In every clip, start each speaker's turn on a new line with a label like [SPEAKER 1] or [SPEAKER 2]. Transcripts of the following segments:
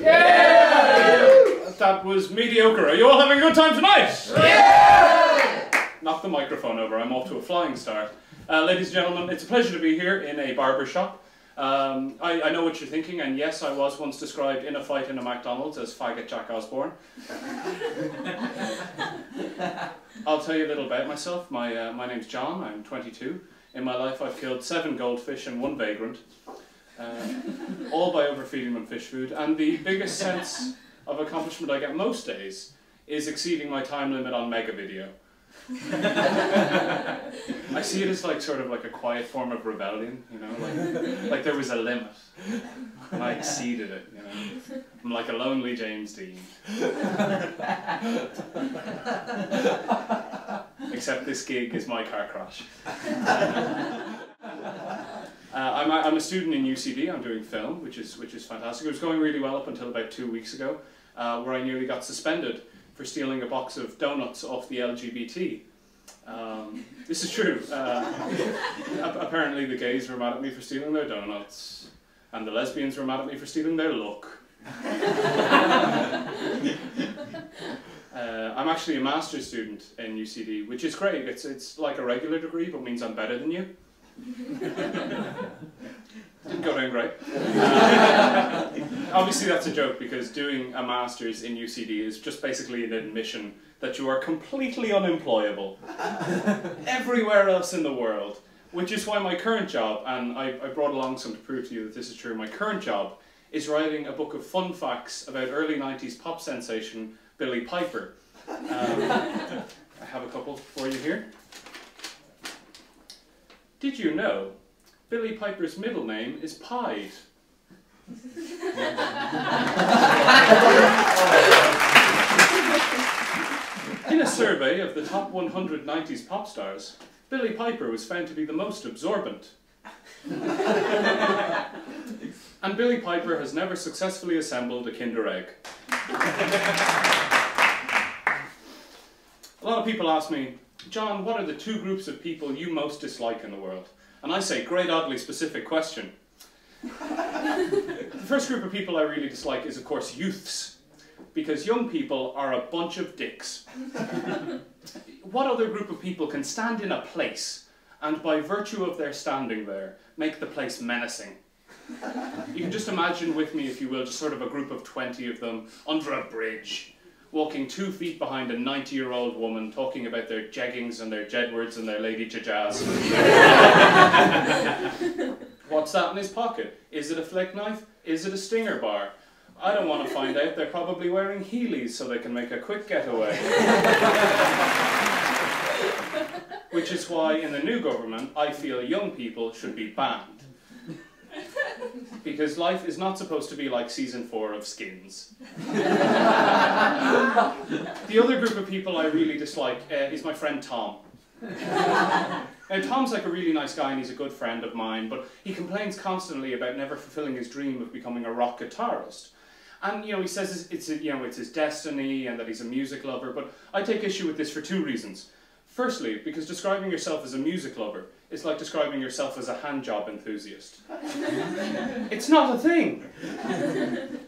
[SPEAKER 1] Yeah! That was mediocre. Are you all having a good time tonight? Yeah! Knock the microphone over. I'm off to a flying start. Ladies and gentlemen, it's a pleasure to be here in a barber shop. I know what you're thinking, and yes, I was once described in a fight in a McDonald's as faggot Jack Osborne. I'll tell you a little about myself. My name's John. I'm 22. In my life, I've killed 7 goldfish and 1 vagrant, all by overfeeding them fish food. And the biggest sense of accomplishment I get most days is exceeding my time limit on Mega Video. I see it as like sort of like a quiet form of rebellion, you know, like there was a limit and I exceeded it, you know. I'm like a lonely James Dean. Except this gig is my car crash. I'm a student in UCD. I'm doing film, which is fantastic. It was going really well up until about 2 weeks ago, where I nearly got suspended for stealing a box of donuts off the LGBT. This is true. Apparently the gays were mad at me for stealing their donuts, and the lesbians were mad at me for stealing their look. I'm actually a master's student in UCD, which is great. It's like a regular degree, but means I'm better than you. Didn't go down great. Obviously that's a joke, because doing a master's in UCD is just basically an admission that you are completely unemployable everywhere else in the world, which is why my current job, and I brought along some to prove to you that this is true, my current job is writing a book of fun facts about early 90s pop sensation Billie Piper. I have a couple for you here. Did you know Billie Piper's middle name is Pied? In a survey of the top 100 90s pop stars, Billie Piper was found to be the most absorbent. And Billie Piper has never successfully assembled a Kinder Egg. A lot of people ask me, John, what are the 2 groups of people you most dislike in the world? And I say, great oddly specific question. The first group of people I really dislike is, of course, youths. Because young people are a bunch of dicks. What other group of people can stand in a place and, by virtue of their standing there, make the place menacing? You can just imagine with me, if you will, just sort of a group of 20 of them under a bridge, walking 2 feet behind a 90-year-old woman, talking about their jeggings and their Jedwards and their Lady Jajaz. What's that in his pocket? Is it a flick knife? Is it a stinger bar? I don't want to find out. They're probably wearing Heelys so they can make a quick getaway. Which is why in the new government I feel young people should be banned. Because life is not supposed to be like season 4 of Skins. The other group of people I really dislike is my friend Tom. Now, Tom's like a really nice guy and he's a good friend of mine, but he complains constantly about never fulfilling his dream of becoming a rock guitarist. And, you know, he says it's his destiny and that he's a music lover, but I take issue with this for 2 reasons. Firstly, because describing yourself as a music lover is like describing yourself as a handjob enthusiast. It's not a thing!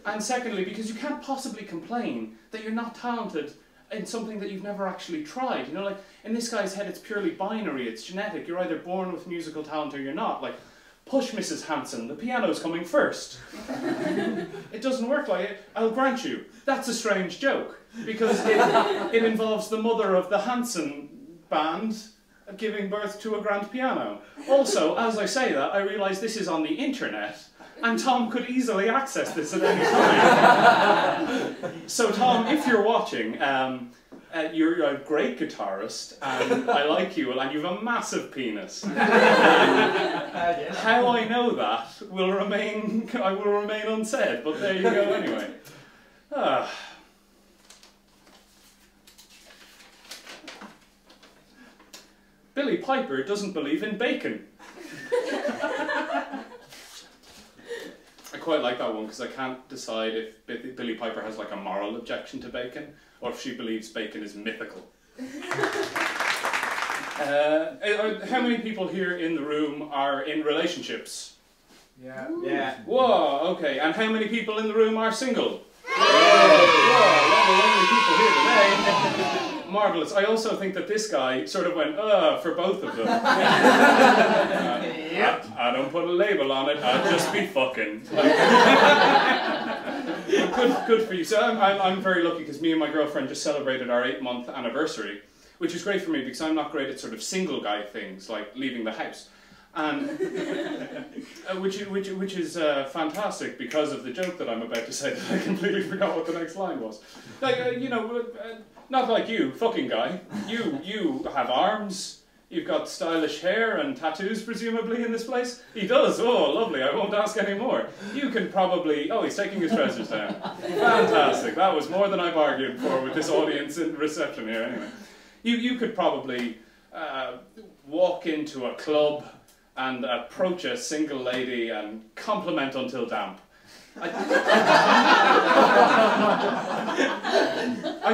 [SPEAKER 1] And secondly, because you can't possibly complain that you're not talented in something that you've never actually tried. You know, like, in this guy's head it's purely binary, it's genetic. You're either born with musical talent or you're not. Like, push Mrs. Hanson, the piano's coming first. It doesn't work like it. I'll grant you, that's a strange joke, because it involves the mother of the Hanson band giving birth to a grand piano. Also, as I say that, I realise this is on the internet, and Tom could easily access this at any time. So Tom, if you're watching, you're a great guitarist, and I like you, and you have a massive penis. How I know that will remain unsaid, but there you go anyway. Billie Piper doesn't believe in bacon. I quite like that one because I can't decide if Billie Piper has like a moral objection to bacon or if she believes bacon is mythical. How many people here in the room are in relationships?
[SPEAKER 2] Yeah.
[SPEAKER 3] Yeah.
[SPEAKER 1] Whoa, okay. And how many people in the room are single? Whoa, a lot of lonely people here today. Marvellous. I also think that this guy sort of went, for both of them. I don't put a label on it, I'd just be fucking. Good for you. So I'm very lucky because me and my girlfriend just celebrated our 8-month anniversary, which is great for me because I'm not great at sort of single guy things like leaving the house. And which is fantastic because of the joke that I'm about to say that I completely forgot what the next line was. Like, you know, not like you, fucking guy. You have arms, you've got stylish hair and tattoos presumably in this place. He does, oh lovely, I won't ask any more. You can probably, oh he's taking his trousers down. Fantastic, that was more than I bargained for with this audience in reception here anyway. You could probably walk into a club and approach a single lady and compliment until damp. I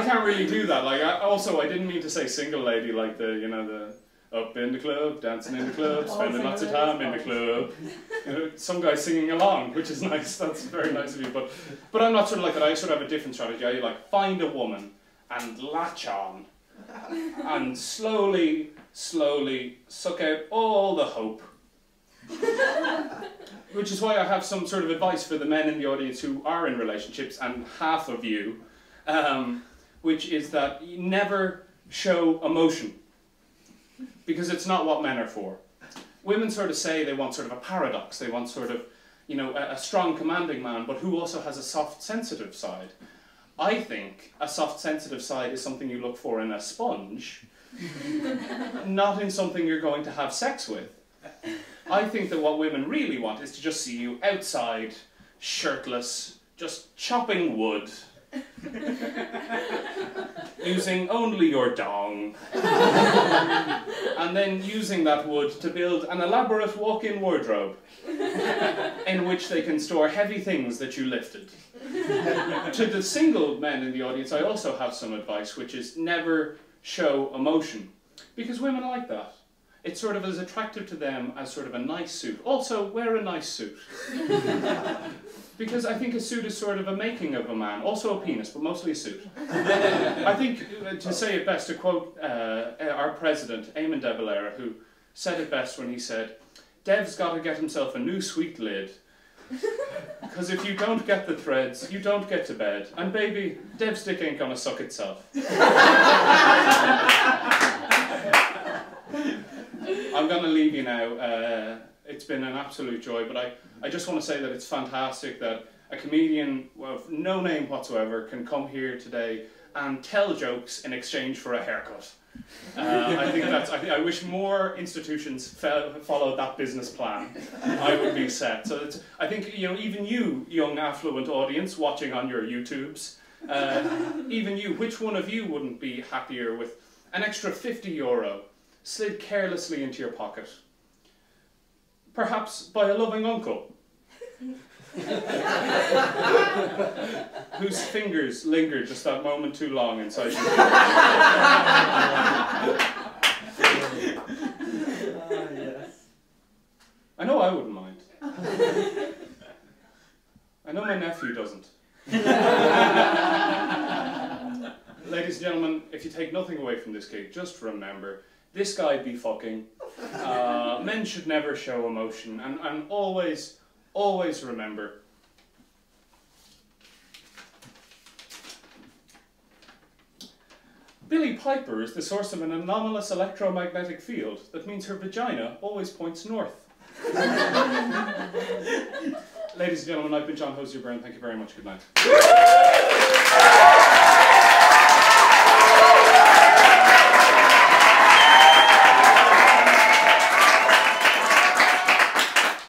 [SPEAKER 1] can't really do that. Like, I didn't mean to say single lady like the, you know, the up in the club, dancing in the club, spending lots of time in the club. You know, some guy singing along, which is nice. That's very nice of you. But I'm not sort of like that. I sort of have a different strategy. I like find a woman and latch on, and slowly suck out all the hope. Which is why I have some sort of advice for the men in the audience who are in relationships, and half of you, which is that you never show emotion, because it's not what men are for. Women sort of say they want sort of a paradox, they want sort of, you know, a strong commanding man, but who also has a soft sensitive side. I think a soft sensitive side is something you look for in a sponge, not in something you're going to have sex with. I think that what women really want is to just see you outside, shirtless, just chopping wood, using only your dong, and then using that wood to build an elaborate walk-in wardrobe in which they can store heavy things that you lifted. To the single men in the audience, I also have some advice, which is never show emotion, because women like that. It's sort of as attractive to them as sort of a nice suit. Also, wear a nice suit. Because I think a suit is sort of a making of a man. Also a penis, but mostly a suit. I think, to say it best, to quote our president, Eamon de Valera, who said it best when he said, "Dev's got to get himself a new sweet lid. Because if you don't get the threads, you don't get to bed. And baby, Dev's dick ain't gonna suck itself." I'm going to leave you now. It's been an absolute joy, but I just want to say that it's fantastic that a comedian of no name whatsoever can come here today and tell jokes in exchange for a haircut. I wish more institutions followed that business plan. I would be set. So I think, you know, even you, young affluent audience watching on your YouTubes, even you, which one of you wouldn't be happier with an extra €50 slid carelessly into your pocket? Perhaps by a loving uncle, whose fingers linger just that moment too long inside you.
[SPEAKER 2] Yes.
[SPEAKER 1] I know I wouldn't mind. I know my nephew doesn't. Ladies and gentlemen, if you take nothing away from this gig, just remember, this guy be fucking. Men should never show emotion, and always remember, Billie Piper is the source of an anomalous electromagnetic field that means her vagina always points north. Ladies and gentlemen, I've been Jon Hozier Byrne. Thank you very much. Good night.